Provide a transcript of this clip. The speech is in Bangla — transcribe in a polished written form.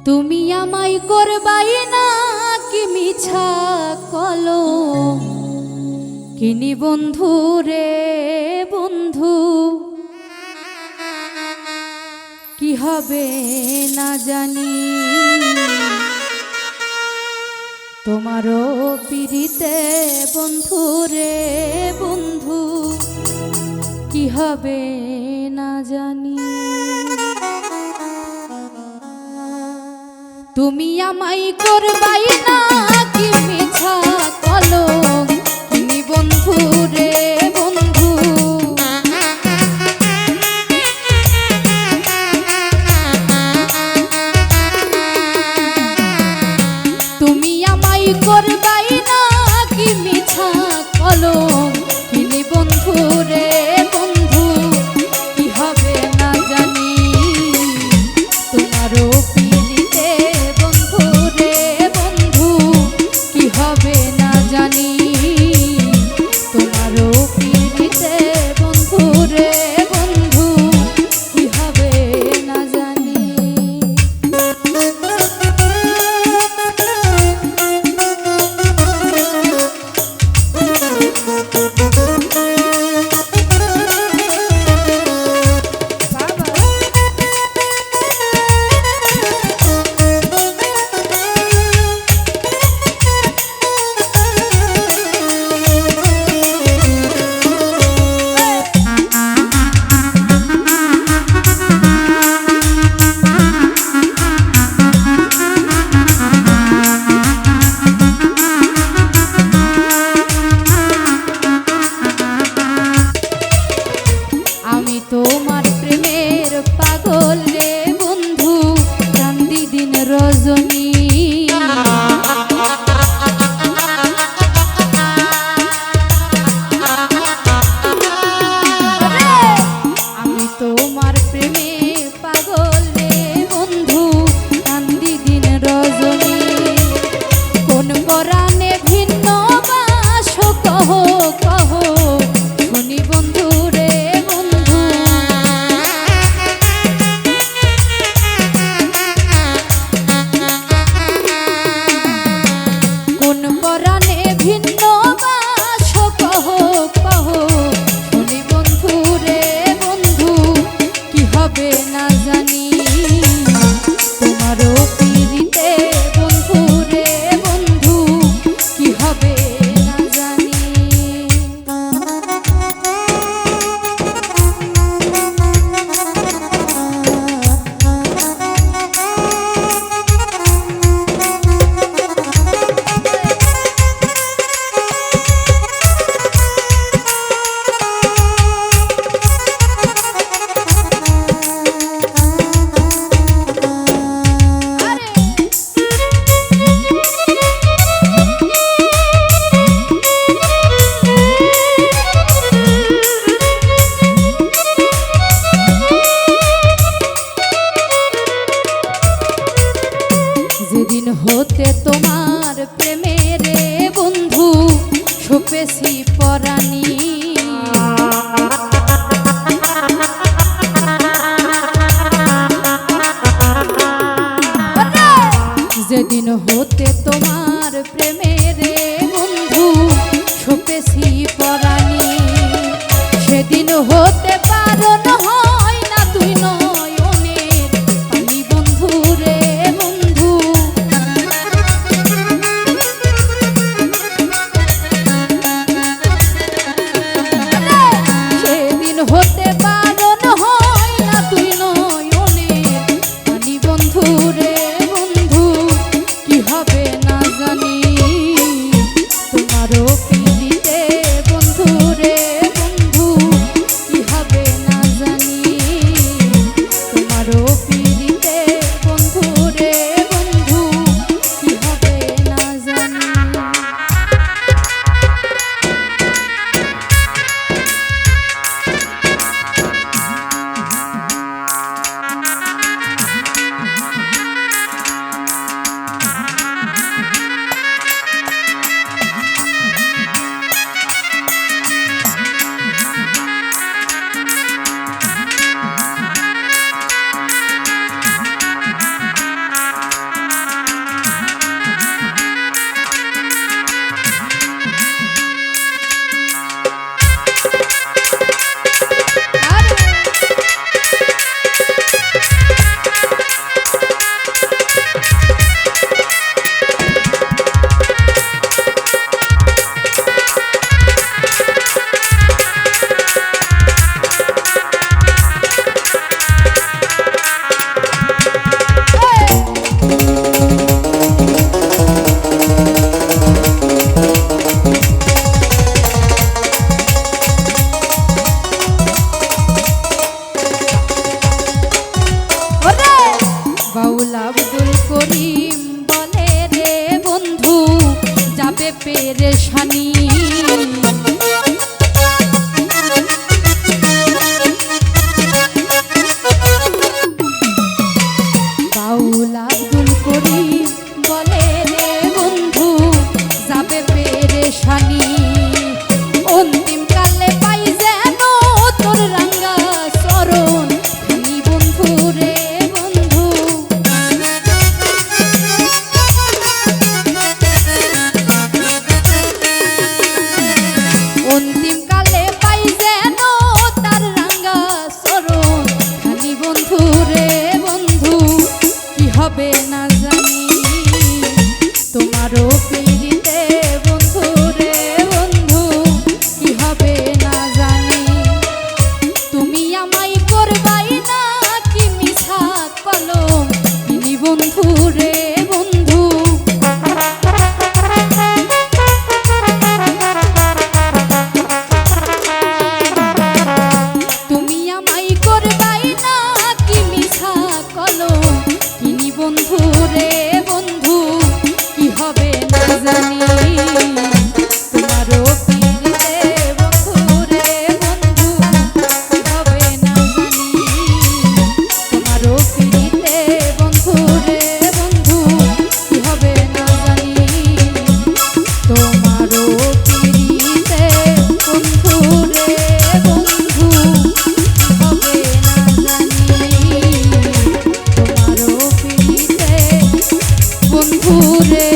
তুমি আমায় করবাই না কি মিছা কলো কিনি বন্ধু রে বন্ধু, কি হবে না জানি তোমারও পিড়িতে বন্ধু রে বন্ধু, কি হবে না জানি। তুমি আমায় করবাই না কি মিছা কলো কিনি বন্ধু রে বন্ধু, তুমি আমায় করবাই না কি মিছা কলো কিনি বন্ধু রে বন্ধু, কি হবে না জানি তোমারও পিড়িতে বন্ধু রে বন্ধু, কি হবে না জানি তোমারও পিড়িতে বন্ধু রে বন্ধু, কি হবে না জানি। তোমার প্রেমের পাগল রে বন্ধু, চাঁদি দিন রজনী আমি তোমার প্রেমে পাগল রে বন্ধু, চাঁদি দিন রজনী কোন পরাণে ভিন্ন বাস কহ কহ শুনি বন্ধু রে ভিন্ন বাস কহ কহ শুনি বন্ধু রে বন্ধু, কি হবে না জানি তোমারও পিড়িতে বন্ধু রে বন্ধু, কি হবে না জানি। যেদিন হতে তোমার প্রেমের বন্ধু ছুপেছি পরাণী, যেদিন হতে তোমার প্রেমের বন্ধু ছুপেছি পরাণী, সেদিন হতে পারণ হয় না তুই নয়নের পানি বন্ধু রে বন্ধু, সেদিন হতে পারণ হয় না তুই নয়নের পানি বন্ধু রে বন্ধু, কি হবে না রে বন্ধু কি হবে না জানি তোমারও পিড়িতে বন্ধু রে বন্ধু কি হবে না জানি তুমি আমায় করবাই না কি মিছা কলম কিনি বন্ধু রে বন্ধু তুমি আমায় করবাই না কি মিছা কলম কিনি বন্ধু রে বন্ধু কি হবে না জানি তোমারও পিড়িতে বন্ধু রে বন্ধু কি হবে না জানি তোমারও পিড়িতে বন্ধু রে বন্ধু কি হবে না জানি তোমারও পিড়িতে বন্ধু রে বন্ধু কি হবে না জানি তোমারও পিড়িতে বন্ধু রে